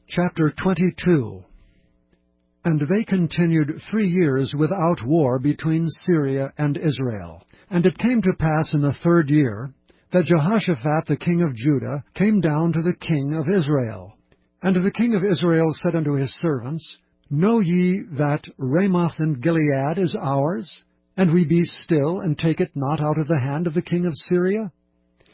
Chapter 22. And they continued 3 years without war between Syria and Israel. And it came to pass in the 3rd year, that Jehoshaphat the king of Judah came down to the king of Israel. And the king of Israel said unto his servants, Know ye that Ramoth in Gilead is ours? And we be still, and take it not out of the hand of the king of Syria?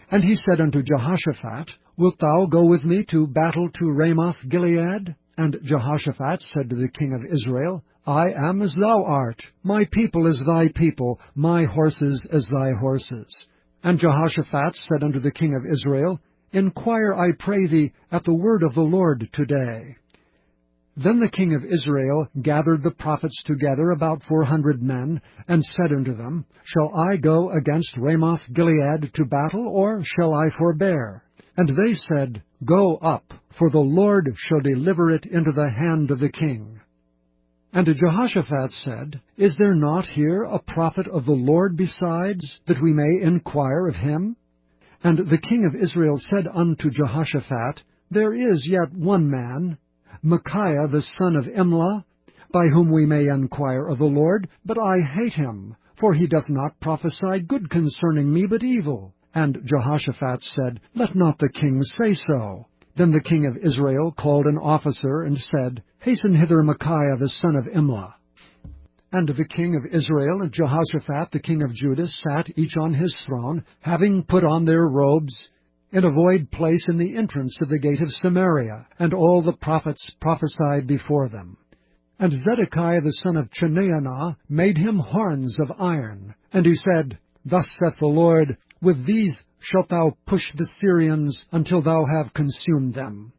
And he said unto Jehoshaphat, Wilt thou go with me to battle to Ramoth Gilead? And Jehoshaphat said to the king of Israel, I am as thou art, my people as thy people, my horses as thy horses. And Jehoshaphat said unto the king of Israel, Inquire, I pray thee, at the word of the Lord today. Then the king of Israel gathered the prophets together, about 400 men, and said unto them, Shall I go against Ramoth Gilead to battle, or shall I forbear? And they said, Go up, for the Lord shall deliver it into the hand of the king. And Jehoshaphat said, Is there not here a prophet of the Lord besides, that we may inquire of him? And the king of Israel said unto Jehoshaphat, There is yet one man, Micaiah the son of Imlah, by whom we may inquire of the Lord, but I hate him, for he doth not prophesy good concerning me, but evil. And Jehoshaphat said, Let not the king say so. Then the king of Israel called an officer, and said, Hasten hither Micaiah the son of Imlah. And the king of Israel and Jehoshaphat the king of Judah sat each on his throne, having put on their robes, in a void place in the entrance of the gate of Samaria, and all the prophets prophesied before them. And Zedekiah the son of Chenaanah made him horns of iron. And he said, Thus saith the Lord, With these shalt thou push the Syrians until thou have consumed them.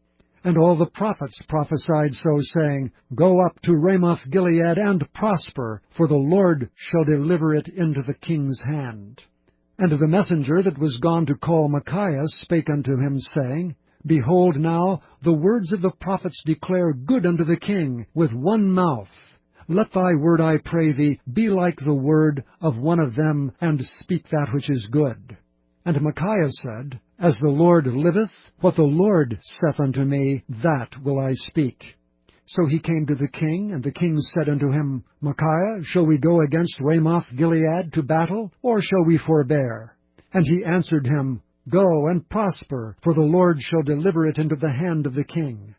And all the prophets prophesied so, saying, Go up to Ramoth Gilead and prosper, for the Lord shall deliver it into the king's hand. And the messenger that was gone to call Micaiah spake unto him, saying, Behold now, the words of the prophets declare good unto the king with one mouth. Let thy word, I pray thee, be like the word of one of them, and speak that which is good. And Micaiah said, As the Lord liveth, what the Lord saith unto me, that will I speak. So he came to the king, and the king said unto him, Micaiah, shall we go against Ramoth Gilead to battle, or shall we forbear? And he answered him, Go and prosper, for the Lord shall deliver it into the hand of the king.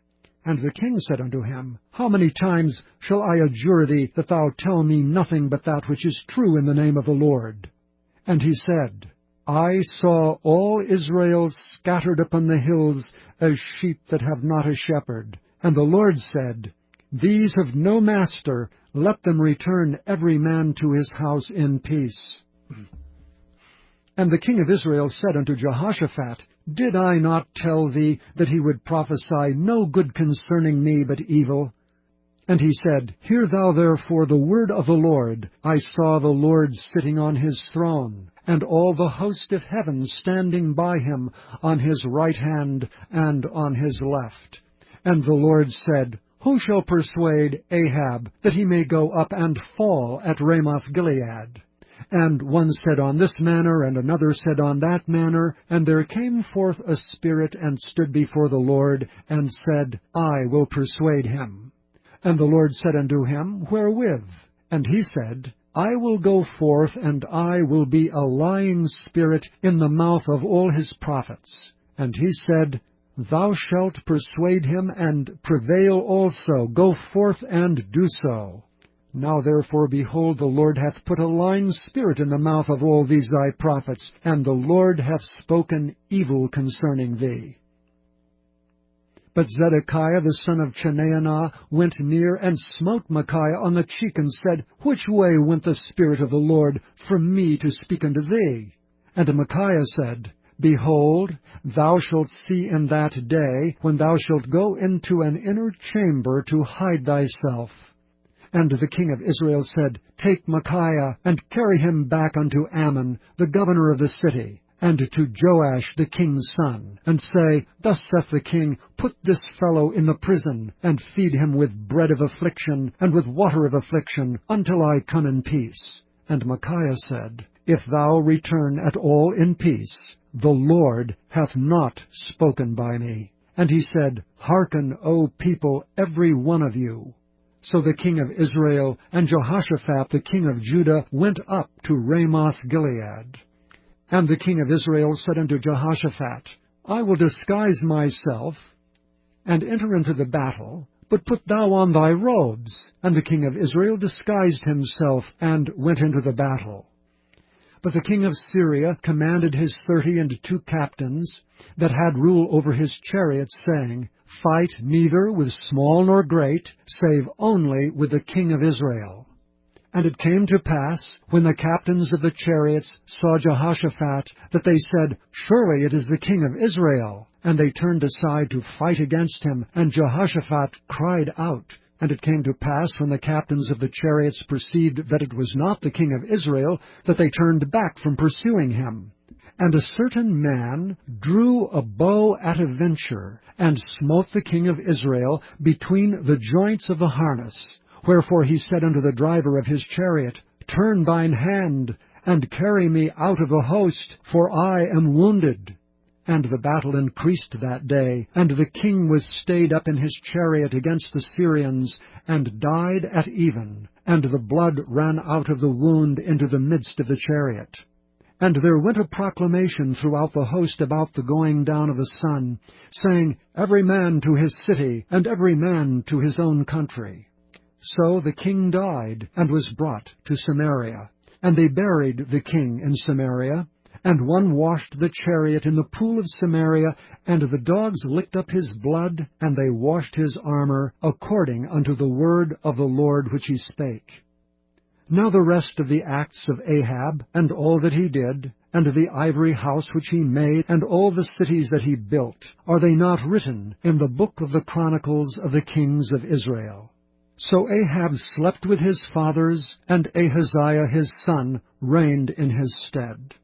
And the king said unto him, How many times shall I adjure thee that thou tell me nothing but that which is true in the name of the Lord? And he said, I saw all Israel scattered upon the hills as sheep that have not a shepherd. And the Lord said, These have no master, let them return every man to his house in peace. And the king of Israel said unto Jehoshaphat, Did I not tell thee that he would prophesy no good concerning me, but evil? And he said, Hear thou therefore the word of the Lord. I saw the Lord sitting on his throne, and all the host of heaven standing by him on his right hand and on his left. And the Lord said, Who shall persuade Ahab that he may go up and fall at Ramoth Gilead? And one said on this manner, and another said on that manner. And there came forth a spirit, and stood before the Lord, and said, I will persuade him. And the Lord said unto him, Wherewith? And he said, I will go forth, and I will be a lying spirit in the mouth of all his prophets. And he said, Thou shalt persuade him, and prevail also. Go forth and do so. Now therefore, behold, the Lord hath put a lying spirit in the mouth of all these thy prophets, and the Lord hath spoken evil concerning thee. But Zedekiah the son of Chenaanah went near, and smote Micaiah on the cheek, and said, Which way went the Spirit of the Lord from me to speak unto thee? And Micaiah said, Behold, thou shalt see in that day, when thou shalt go into an inner chamber to hide thyself. And the king of Israel said, Take Micaiah, and carry him back unto Ammon, the governor of the city, and to Joash the king's son, and say, Thus saith the king, Put this fellow in the prison, and feed him with bread of affliction, and with water of affliction, until I come in peace. And Micaiah said, If thou return at all in peace, the Lord hath not spoken by me. And he said, Hearken, O people, every one of you. So the king of Israel and Jehoshaphat the king of Judah went up to Ramoth-Gilead. And the king of Israel said unto Jehoshaphat, I will disguise myself, and enter into the battle, but put thou on thy robes. And the king of Israel disguised himself, and went into the battle. But the king of Syria commanded his 32 captains that had rule over his chariots, saying, Fight neither with small nor great, save only with the king of Israel. And it came to pass, when the captains of the chariots saw Jehoshaphat, that they said, Surely it is the king of Israel. And they turned aside to fight against him, and Jehoshaphat cried out. And it came to pass, when the captains of the chariots perceived that it was not the king of Israel, that they turned back from pursuing him. And a certain man drew a bow at a venture, and smote the king of Israel between the joints of the harness. Wherefore he said unto the driver of his chariot, Turn thine hand, and carry me out of the host, for I am wounded. And the battle increased that day, and the king was stayed up in his chariot against the Syrians, and died at even, and the blood ran out of the wound into the midst of the chariot. And there went a proclamation throughout the host about the going down of the sun, saying, Every man to his city, and every man to his own country. So the king died, and was brought to Samaria. And they buried the king in Samaria. And one washed the chariot in the pool of Samaria, and the dogs licked up his blood, and they washed his armor, according unto the word of the Lord which he spake. Now the rest of the acts of Ahab, and all that he did, and the ivory house which he made, and all the cities that he built, are they not written in the book of the chronicles of the kings of Israel? So Ahab slept with his fathers, and Ahaziah his son reigned in his stead.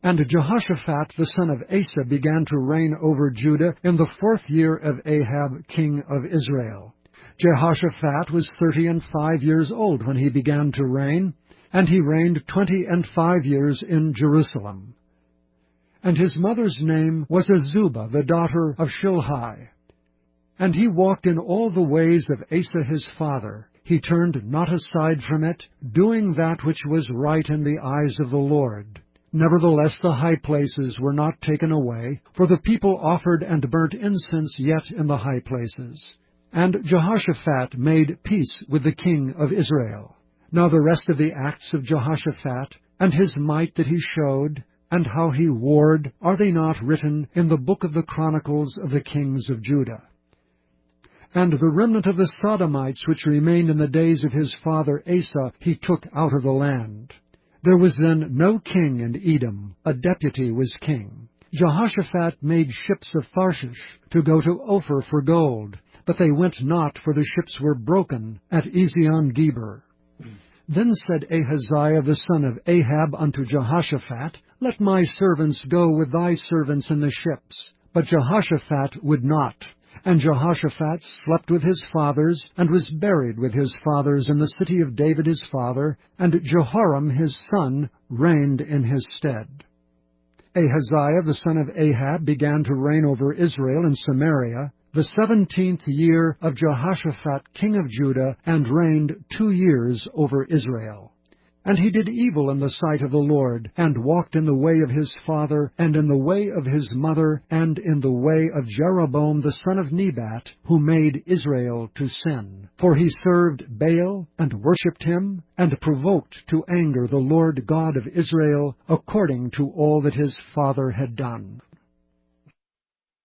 And Jehoshaphat the son of Asa began to reign over Judah in the 4th year of Ahab king of Israel. Jehoshaphat was 35 years old when he began to reign, and he reigned 25 years in Jerusalem. And his mother's name was Azubah, the daughter of Shilhi. And he walked in all the ways of Asa his father. He turned not aside from it, doing that which was right in the eyes of the Lord. Nevertheless the high places were not taken away, for the people offered and burnt incense yet in the high places. And Jehoshaphat made peace with the king of Israel. Now the rest of the acts of Jehoshaphat, and his might that he showed, and how he warred, are they not written in the book of the chronicles of the kings of Judah? And the remnant of the Sodomites which remained in the days of his father Asa he took out of the land. There was then no king in Edom, a deputy was king. Jehoshaphat made ships of Tharshish to go to Ophir for gold, but they went not, for the ships were broken at Ezion-Geber. Then said Ahaziah the son of Ahab unto Jehoshaphat, Let my servants go with thy servants in the ships. But Jehoshaphat would not. And Jehoshaphat slept with his fathers, and was buried with his fathers in the city of David his father, and Jehoram his son reigned in his stead. Ahaziah the son of Ahab began to reign over Israel in Samaria, the 17th year of Jehoshaphat king of Judah, and reigned 2 years over Israel. And he did evil in the sight of the Lord, and walked in the way of his father, and in the way of his mother, and in the way of Jeroboam the son of Nebat, who made Israel to sin. For he served Baal, and worshipped him, and provoked to anger the Lord God of Israel, according to all that his father had done.